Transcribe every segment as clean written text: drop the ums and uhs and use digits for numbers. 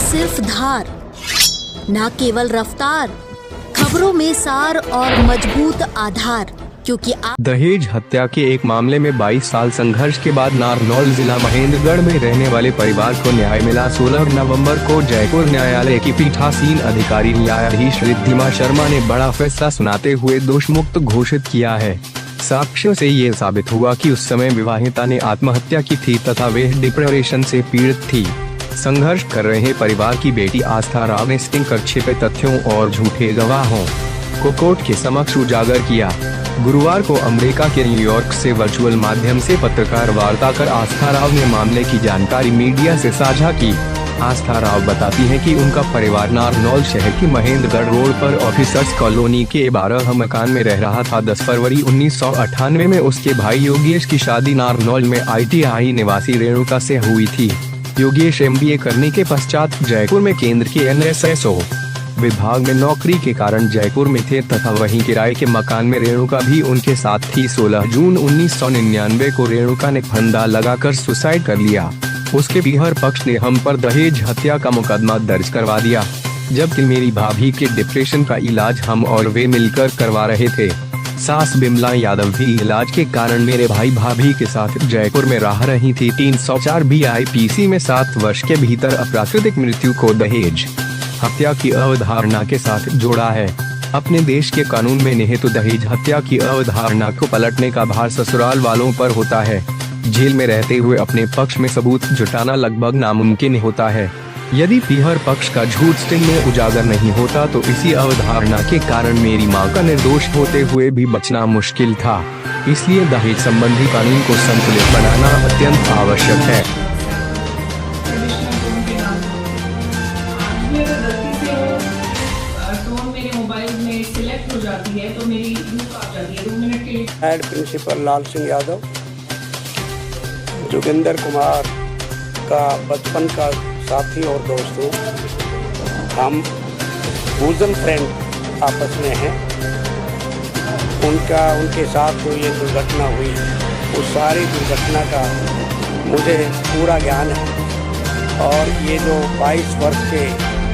सिर्फ धार, ना केवल रफ्तार, खबरों में सार और मजबूत आधार, क्योंकि दहेज हत्या के एक मामले में 22 साल संघर्ष के बाद नारनौल जिला महेंद्रगढ़ में रहने वाले परिवार को न्याय मिला। 16 नवंबर को जयपुर न्यायालय की पीठासीन अधिकारी न्यायाधीश रिद्धिमा शर्मा ने बड़ा फैसला सुनाते हुए दोषमुक्त घोषित किया है। साक्ष्यों से ये साबित हुआ कि उस समय विवाहिता ने आत्महत्या की थी तथा वे डिप्रेशन से पीड़ित थी। संघर्ष कर रहे परिवार की बेटी आस्था राव ने स्टिंग कर छिपे तथ्यों और झूठे गवाहों को कोर्ट के समक्ष उजागर किया। गुरुवार को अमेरिका के न्यूयॉर्क से वर्चुअल माध्यम से पत्रकार वार्ता कर आस्था राव ने मामले की जानकारी मीडिया से साझा की। आस्था राव बताती है कि उनका परिवार नारनौल शहर की महेंद्रगढ़ रोड पर ऑफिसर्स कॉलोनी के 12 मकान में रह रहा था। 10 फरवरी 1998 में उसके भाई योगेश की शादी नारनौल में ITI निवासी रेणुका से हुई थी। योगेश MBA करने के पश्चात जयपुर में केंद्र के NSSO विभाग में नौकरी के कारण जयपुर में थे तथा वहीं किराए के मकान में रेणुका भी उनके साथ थी। 16 जून 1999 को रेणुका ने फंदा लगाकर सुसाइड कर लिया। उसके पीहर पक्ष ने हम पर दहेज हत्या का मुकदमा दर्ज करवा दिया, जबकि मेरी भाभी के डिप्रेशन का इलाज हम और वे मिलकर करवा रहे थे। सास बिमला यादव भी इलाज के कारण मेरे भाई भाभी के साथ जयपुर में रह रही थी। 304 BIPC में 7 वर्ष के भीतर अप्राकृतिक मृत्यु को दहेज हत्या की अवधारणा के साथ जोड़ा है। अपने देश के कानून में निहित दहेज हत्या की अवधारणा को पलटने का भार ससुराल वालों पर होता है। जेल में रहते हुए अपने पक्ष में सबूत जुटाना लगभग नामुमकिन होता है। यदि पीहर पक्ष का झूठ स्टिंग में उजागर नहीं होता तो इसी अवधारणा के कारण मेरी मां का निर्दोष होते हुए भी बचना मुश्किल था। इसलिए दहेज संबंधी कानून को संतुलित बनाना अत्यंत आवश्यक है। हेड प्रिंसिपल लाल सिंह यादव, जोगिंदर कुमार का बचपन का साथी और दोस्त हूँ। हम बूजन फ्रेंड आपस में हैं। उनके साथ जो ये दुर्घटना हुई, उस सारी दुर्घटना का मुझे पूरा ज्ञान है। और ये जो 22 वर्ष के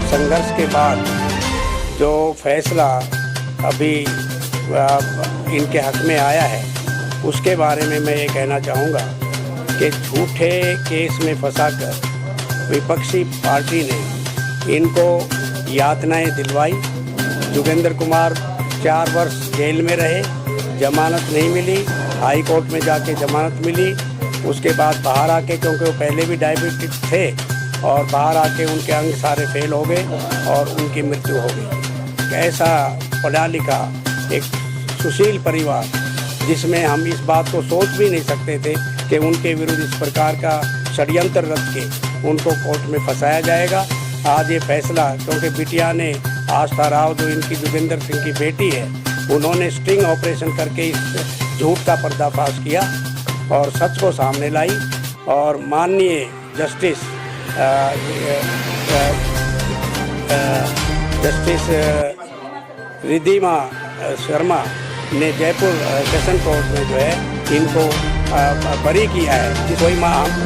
संघर्ष के बाद जो फैसला अभी इनके हक में आया है, उसके बारे में मैं ये कहना चाहूँगा कि झूठे केस में फंसाकर विपक्षी पार्टी ने इनको यातनाएं दिलवाई। जोगिंदर कुमार 4 वर्ष जेल में रहे, जमानत नहीं मिली, हाई कोर्ट में जाके जमानत मिली। उसके बाद बाहर आके, क्योंकि वो पहले भी डायबिटिक थे, और बाहर आके उनके अंग सारे फेल हो गए और उनकी मृत्यु हो गई। ऐसा पढ़ा लिखा एक सुशील परिवार, जिसमें हम इस बात को सोच भी नहीं सकते थे कि उनके विरुद्ध इस प्रकार का षड्यंत्र रच के उनको कोर्ट में फंसाया जाएगा। आज ये फैसला, क्योंकि बिटिया ने, आस्था राव जो इनकी जोगिंदर सिंह की बेटी है, उन्होंने स्टिंग ऑपरेशन करके इस झूठ का पर्दाफाश किया और सच को सामने लाई। और माननीय जस्टिस रिद्धिमा शर्मा ने जयपुर सेशन कोर्ट में जो है इनको बरी किया है। कोई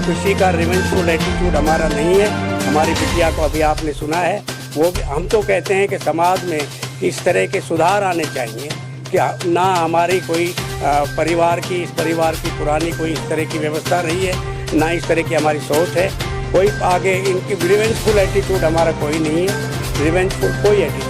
किसी का रिवेंजफुल एटीट्यूड हमारा नहीं है। हमारी बिटिया को अभी आपने सुना है, वो हम तो कहते हैं कि समाज में इस तरह के सुधार आने चाहिए कि ना हमारी कोई इस परिवार की पुरानी कोई इस तरह की व्यवस्था रही है, ना इस तरह की हमारी सोच है। कोई आगे इनकी रिवेंजफुल एटीट्यूड हमारा कोई नहीं है, रिवेंजफुल कोई एटीट्यूड